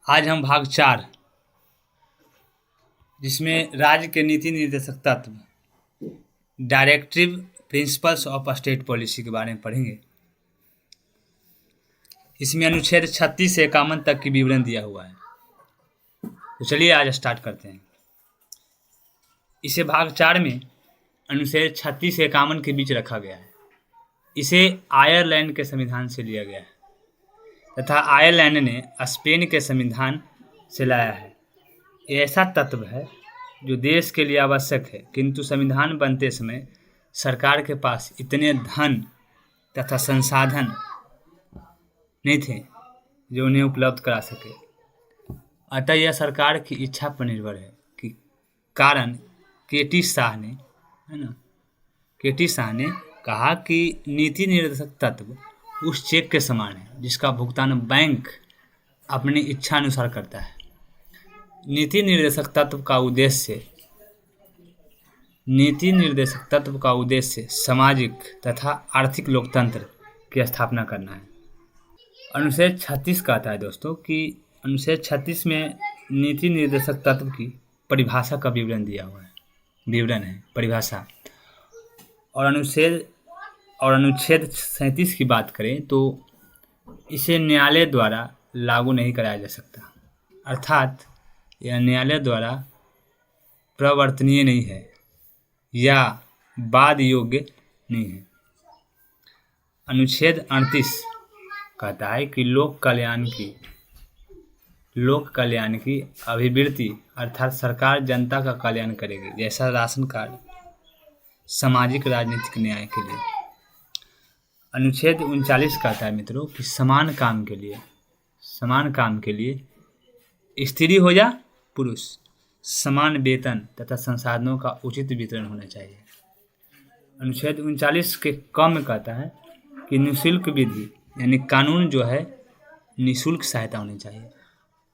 आज हम भाग 4 जिसमें राज्य के नीति निर्देशक तत्व directive principles of state policy के बारे में पढ़ेंगे। इसमें अनुच्छेद 36 से 51 तक की विवरण दिया हुआ है। तो चलिए आज स्टार्ट करते हैं। इसे भाग 4 में अनुच्छेद 36 से 51 के बीच रखा गया है। इसे आयरलैंड के संविधान से लिया गया है तथा आयरलैंड ने स्पेन के संविधान से लाया है। ये ऐसा तत्व है जो देश के लिए आवश्यक है, किंतु संविधान बनते समय सरकार के पास इतने धन तथा संसाधन नहीं थे जो उन्हें उपलब्ध करा सके। अतः यह सरकार की इच्छा पर निर्भर है कि कारण केटी शाह ने कहा कि नीति निर्देशक तत्व उस चेक के समान है जिसका भुगतान बैंक अपनी इच्छा अनुसार करता है। नीति निर्देशक तत्व का उद्देश्य सामाजिक तथा आर्थिक लोकतंत्र की स्थापना करना है। अनुच्छेद 36 कहता है दोस्तों कि अनुच्छेद 36 में नीति निर्देशक तत्व की परिभाषा का विवरण है परिभाषा। और अनुच्छेद 37 की बात करें तो इसे न्यायालय द्वारा लागू नहीं कराया जा सकता, अर्थात यह न्यायालय द्वारा प्रवर्तनीय नहीं है या वाद योग्य नहीं है। अनुच्छेद 38 कहता है कि लोक कल्याण की अभिवृद्धि अर्थात सरकार जनता का कल्याण करेगी, जैसा राशन कार्ड, सामाजिक राजनीतिक न्याय के लिए। अनुच्छेद 39 कहता है मित्रों कि समान काम के लिए स्त्री हो या पुरुष समान वेतन तथा संसाधनों का उचित वितरण होना चाहिए। अनुच्छेद 39 के कम में कहता है कि निःशुल्क विधि यानी कानून जो है निःशुल्क सहायता होनी चाहिए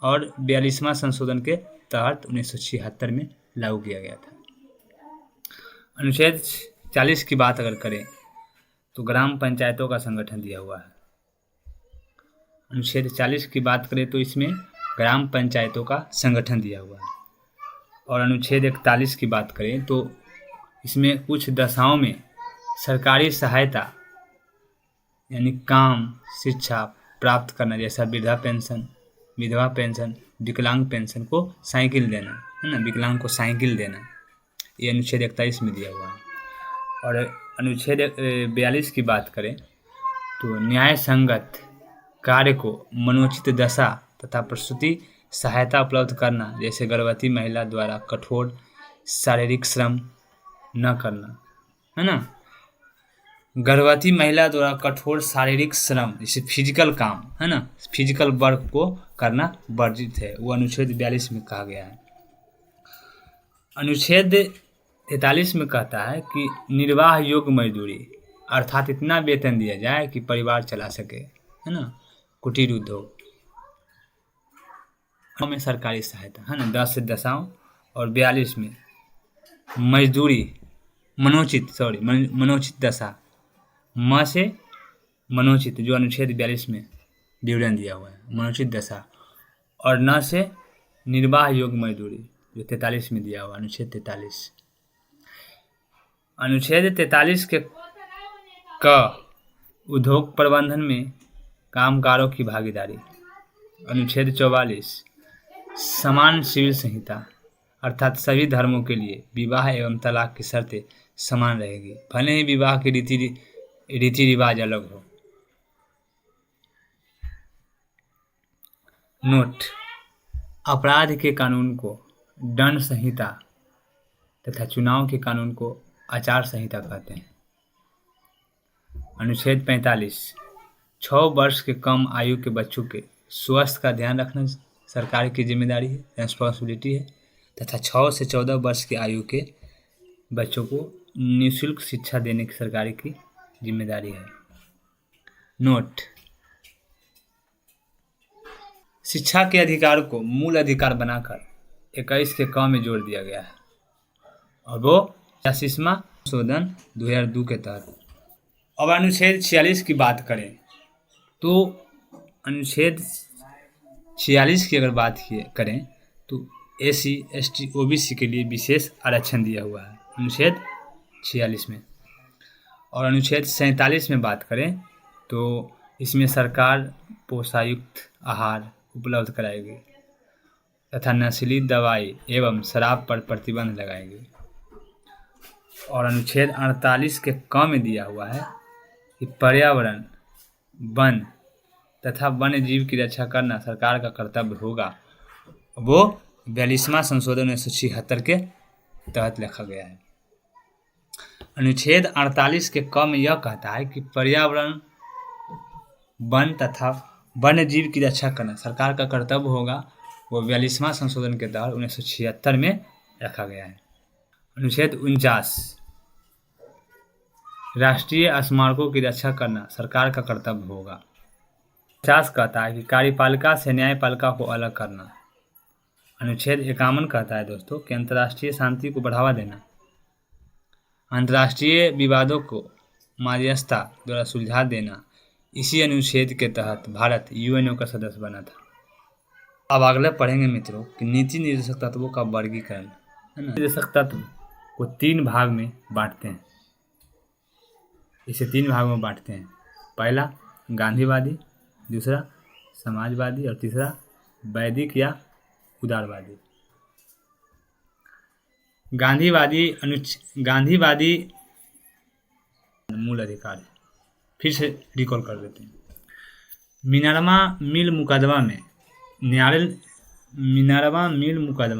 और 42वां संशोधन के तहत 1976 में लागू किया गया था। अनुच्छेद 40 की बात अगर करें तो ग्राम पंचायतों का संगठन दिया हुआ है। अनुच्छेद 40 की बात करें तो इसमें ग्राम पंचायतों का संगठन दिया हुआ है। और अनुच्छेद 41 की बात करें तो इसमें कुछ दशाओं में सरकारी सहायता यानी काम, शिक्षा प्राप्त करना, जैसा विधवा पेंशन, विकलांग पेंशन को साइकिल देना है ना, विकलांग को साइकिल देना, ये अनुच्छेद 41 में दिया हुआ है। और अनुच्छेद 42 की बात करें तो न्याय संगत कार्य को मनोचित दशा तथा प्रसूति सहायता उपलब्ध करना, जैसे गर्भवती महिला द्वारा कठोर शारीरिक श्रम न करना, है ना, गर्भवती महिला द्वारा कठोर शारीरिक श्रम जैसे फिजिकल काम, है ना, फिजिकल वर्क को करना वर्जित है, वो अनुच्छेद 42 में कहा गया है। अनुच्छेद 43 में कहता है कि निर्वाह योग्य मजदूरी अर्थात इतना वेतन दिया जाए कि परिवार चला सके, है ना, कुटीर उद्योग में सरकारी सहायता, है ना, 10 से दशाओं। और 42 में मजदूरी मनोचित दशा से मनोचित जो अनुच्छेद 42 में विवरण दिया हुआ है, मनोचित दशा, और न से निर्वाह योग्य मजदूरी जो 43 में दिया हुआ अनुच्छेद 43। अनुच्छेद 43 के उद्योग प्रबंधन में कामगारों की भागीदारी। अनुच्छेद 44 समान सिविल संहिता अर्थात सभी धर्मों के लिए विवाह एवं तलाक की शर्तें समान रहेगी, भले ही विवाह की रीति रिवाज अलग हो। नोट: अपराध के कानून को दंड संहिता तथा चुनाव के कानून को आचार संहिता कहते हैं। अनुच्छेद 45 6 वर्ष के कम आयु के बच्चों के स्वास्थ्य का ध्यान रखना सरकार की जिम्मेदारी है, रेस्पॉन्सिबिलिटी है, तथा 6 से 14 वर्ष की आयु के बच्चों को निःशुल्क शिक्षा देने की सरकार की जिम्मेदारी है। नोट: शिक्षा के अधिकार को मूल अधिकार बनाकर 21 के क में जोड़ दिया गया है और वो 86वां संशोधन 2002 के तहत। अब अनुच्छेद 46 की बात करें तो अनुच्छेद 46 की अगर करें तो SC ST OBC के लिए विशेष आरक्षण दिया हुआ है अनुच्छेद 46 में। और अनुच्छेद 47 में बात करें तो इसमें सरकार पोषायुक्त आहार उपलब्ध कराएगी तथा नशीली दवाई एवं शराब पर प्रतिबंध लगाएगी। और अनुच्छेद 48 के क में दिया हुआ है कि पर्यावरण, वन तथा वन्य जीव की रक्षा करना सरकार का कर्तव्य होगा। वो 42वां संशोधन 1976 के तहत लिखा गया है। अनुच्छेद 48 के क में यह कहता है कि पर्यावरण, वन तथा वन्य जीव की रक्षा करना सरकार का कर्तव्य होगा। वो 42वां संशोधन के तहत 1976 में रखा गया है। अनुच्छेद 49 राष्ट्रीय स्मारकों की रक्षा करना सरकार का कर्तव्य होगा। 50 कहता है कि कार्यपालिका से न्यायपालिका को अलग करना। अनुच्छेद 51 कहता है दोस्तों कि अंतर्राष्ट्रीय शांति को बढ़ावा देना। अंतर्राष्ट्रीय विवादों को मध्यस्थता द्वारा सुलझा देना। इसी अनुच्छेद के तहत भारत UNO का सदस्य बना था। अब अगले पढ़ेंगे मित्रों कि नीति निर्देशक तत्वों का वर्गीकरण है ना। निर्देशक तत्व को 3 भाग में बांटते हैं। इसे 3 भागों में बांटते हैं। पहला गांधीवादी, दूसरा समाजवादी और तीसरा वैदिक या उदारवादी। गांधीवादी मूल अधिकार है। फिर से रिकॉल कर देते हैं। मिनर्वा मिल मुकदमा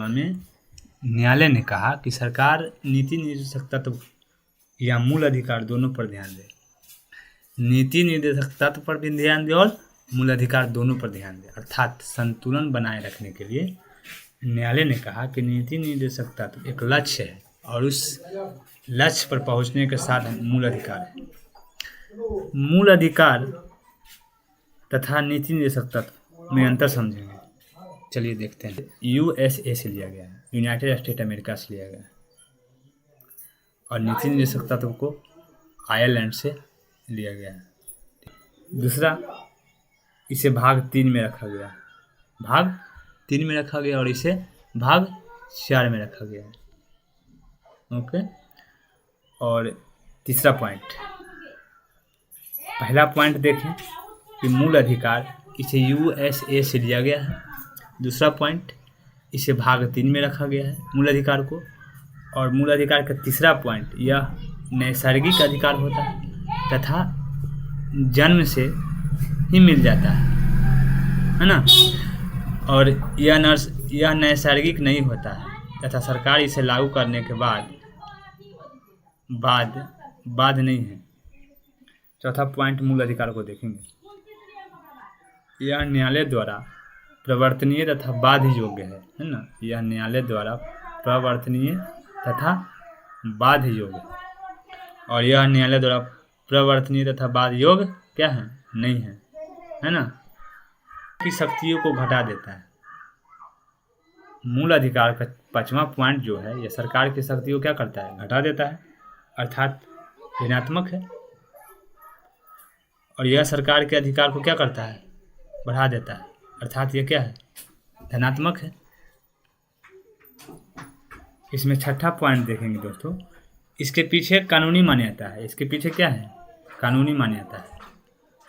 में न्यायालय ने कहा कि सरकार नीति निर्देशक तत्व या मूल अधिकार दोनों पर ध्यान दे। नीति निर्देशक तत्व पर भी ध्यान दे और मूल अधिकार दोनों पर ध्यान दे। अर्थात संतुलन बनाए रखने के लिए न्यायालय ने कहा कि नीति निर्देशक तत्व एक लक्ष्य है और उस लक्ष्य पर पहुंचने के साथ मूल अधिकार है। मूल अधिकार तथा नीति निर्देशक तत्व में अंतर समझेंगे। चलिए देखते हैं। USA से लिया गया है, यूनाइटेड स्टेट अमेरिका से लिया गया है। और नीति निर्देशक तत्व को आयरलैंड से लिया गया है। दूसरा, इसे भाग 3 में रखा गया है। भाग 3 में रखा गया और इसे भाग 4 में रखा गया है। ओके। और तीसरा पॉइंट, पहला पॉइंट देखें कि मूल अधिकार, इसे USA से लिया गया है। दूसरा पॉइंट, इसे भाग 3 में रखा गया है मूल अधिकार को। और मूल अधिकार का तीसरा पॉइंट, यह नैसर्गिक अधिकार होता है तथा जन्म से ही मिल जाता है ना। और यह नैसर्गिक नहीं होता है तथा सरकार इसे लागू करने के बाद नहीं है। चौथा पॉइंट मूल अधिकार को देखेंगे। यह न्यायालय द्वारा प्रवर्तनीय तथा बाध्य योग्य है ना। यह न्यायालय द्वारा प्रवर्तनीय तथा बाध्य योग्य, और यह न्यायालय द्वारा प्रवर्तनीय तथा बाध्य योग्य क्या है? नहीं है ना। की शक्तियों को घटा देता है। मूल अधिकार का 5वां पॉइंट जो है, यह सरकार की शक्तियों को क्या करता है? घटा देता है, अर्थात ऋणात्मक है। और यह सरकार के अधिकार को क्या करता है? बढ़ा देता है, अर्थात यह क्या है? धनात्मक है। इसमें छठा पॉइंट देखेंगे दोस्तों, इसके पीछे कानूनी मान्यता है। इसके पीछे क्या है? कानूनी मान्यता है।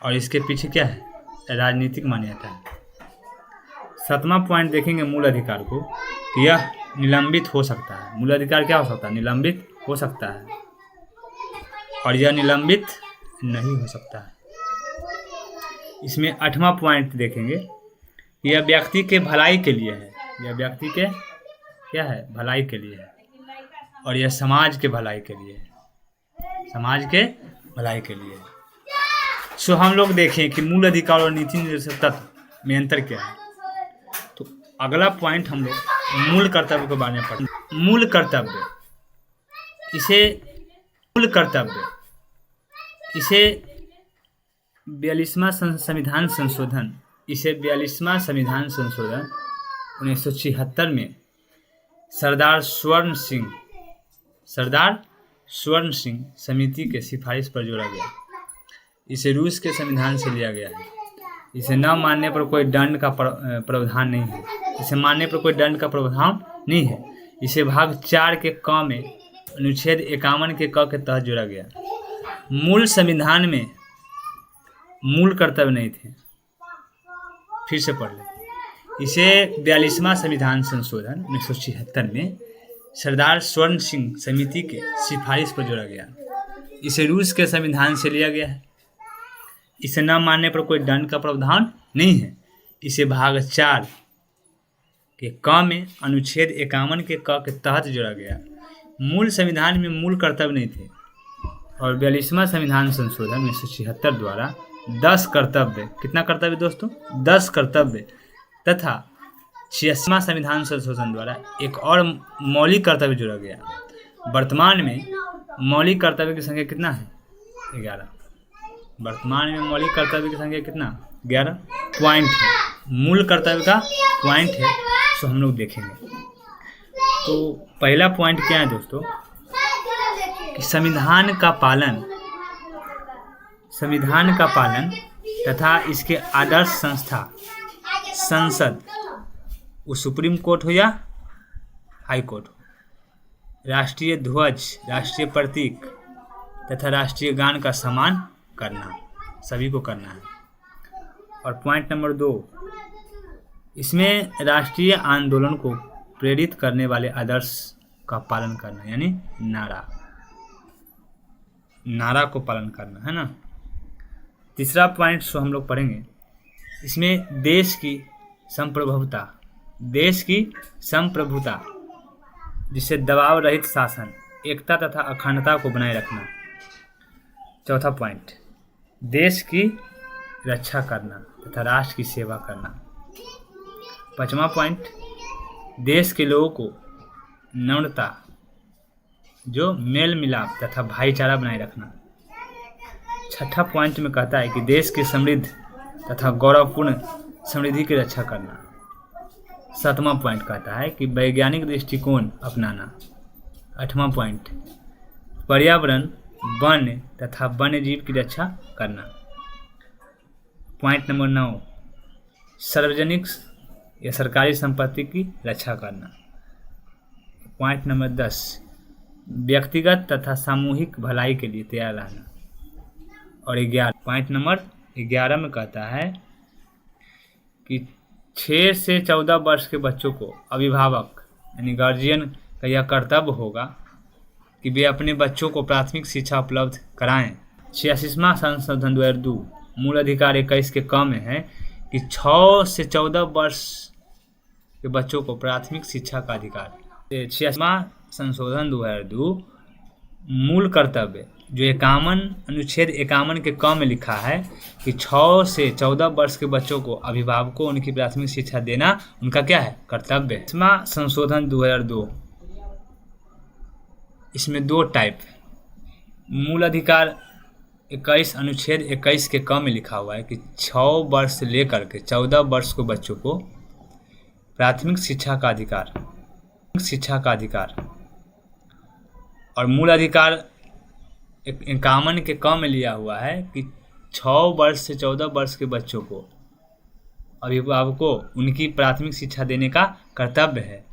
और इसके पीछे क्या है? राजनीतिक मान्यता है। 7वां पॉइंट देखेंगे मूल अधिकार को, कि यह निलंबित हो सकता है। मूल अधिकार क्या हो सकता है? निलंबित हो सकता है। और यह निलंबित नहीं हो सकता है। इसमें 8वां पॉइंट देखेंगे, यह व्यक्ति के भलाई के लिए है। यह व्यक्ति के क्या है? भलाई के लिए है। और यह समाज के भलाई के लिए है। समाज के भलाई के लिए। सो हम लोग देखें कि मूल अधिकार और नीति निर्देशक तत्व में अंतर क्या है। तो अगला पॉइंट हम लोग मूल कर्तव्य के बारे में पढ़ेंगे। मूल कर्तव्य, इसे 42वां संविधान संशोधन 1976 में सरदार स्वर्ण सिंह समिति के सिफारिश पर जोड़ा गया। इसे रूस के संविधान से लिया गया है। इसे न मानने पर कोई दंड का प्रावधान नहीं है। इसे मानने पर कोई दंड का प्रावधान नहीं है। इसे भाग 4 के क में अनुच्छेद 51 के क के तहत जोड़ा गया। मूल संविधान में मूल कर्तव्य नहीं थे। फिर से पढ़ लें। इसे 42वां संविधान संशोधन 1976 में सरदार स्वर्ण सिंह समिति के सिफारिश पर जोड़ा गया। इसे रूस के संविधान से लिया गया है। इसे न मानने पर कोई दंड का प्रावधान नहीं है। इसे भाग 4 के क में अनुच्छेद 51 के क के तहत जोड़ा गया। मूल संविधान में मूल कर्तव्य नहीं थे और 42वां संविधान संशोधन 1976 द्वारा 10 कर्तव्य, कितना कर्तव्य दोस्तों, 10 कर्तव्य तथा 86वां संविधान संशोधन द्वारा एक और मौलिक कर्तव्य जोड़ा गया। वर्तमान में मौलिक कर्तव्य की संख्या कितना है? 11। वर्तमान में मौलिक कर्तव्य की संख्या कितना? 11 पॉइंट है। मूल कर्तव्य का पॉइंट है, सो हम लोग देखेंगे। तो पहला पॉइंट क्या है दोस्तों कि संविधान का पालन तथा इसके आदर्श संस्था संसद, वो सुप्रीम कोर्ट हो या हाई कोर्ट हो, राष्ट्रीय ध्वज, राष्ट्रीय प्रतीक तथा राष्ट्रीय गान का सम्मान करना, सभी को करना है। और पॉइंट नंबर 2, इसमें राष्ट्रीय आंदोलन को प्रेरित करने वाले आदर्श का पालन करना, यानी नारा को पालन करना है ना। तीसरा पॉइंट सो हम लोग पढ़ेंगे। इसमें देश की संप्रभुता जिससे दबाव रहित शासन, एकता तथा अखंडता को बनाए रखना। चौथा पॉइंट, देश की रक्षा करना तथा राष्ट्र की सेवा करना। पांचवा पॉइंट, देश के लोगों को नम्रता, जो मेल मिलाप तथा भाईचारा बनाए रखना। छठा पॉइंट में कहता है कि देश की समृद्ध तथा गौरवपूर्ण समृद्धि की रक्षा करना। सातवां पॉइंट कहता है कि वैज्ञानिक दृष्टिकोण अपनाना। आठवां पॉइंट, पर्यावरण, वन तथा वन्य जीव की रक्षा करना। पॉइंट नंबर 9, सार्वजनिक या सरकारी संपत्ति की रक्षा करना। पॉइंट नंबर 10, व्यक्तिगत तथा सामूहिक भलाई के लिए तैयार रहना। और 11, पॉइंट नंबर 11 में कहता है कि 6 से 14 वर्ष के बच्चों को अभिभावक यानी गार्जियन का यह कर्तव्य होगा कि वे अपने बच्चों को प्राथमिक शिक्षा उपलब्ध कराएं। 86वां संशोधन 2002 मूल अधिकार 21 के क में है कि 6 से 14 वर्ष के बच्चों को प्राथमिक शिक्षा का अधिकार। 86वां संशोधन 2002 मूल कर्तव्य जो अनुच्छेद 51 के क में लिखा है कि 6 से 14 वर्ष के बच्चों को अभिभावकों को उनकी प्राथमिक शिक्षा देना उनका क्या है? कर्तव्य। 86वां संशोधन 2002, इसमें 2 टाइप, मूल अधिकार 21 अनुच्छेद 21 के क में लिखा हुआ है कि 6 वर्ष से लेकर के 14 वर्ष के बच्चों को प्राथमिक शिक्षा का अधिकार, और मूल अधिकार 51 के क में लिया हुआ है कि 6 वर्ष से 14 वर्ष के बच्चों को अभिभावकों को उनकी प्राथमिक शिक्षा देने का कर्तव्य है।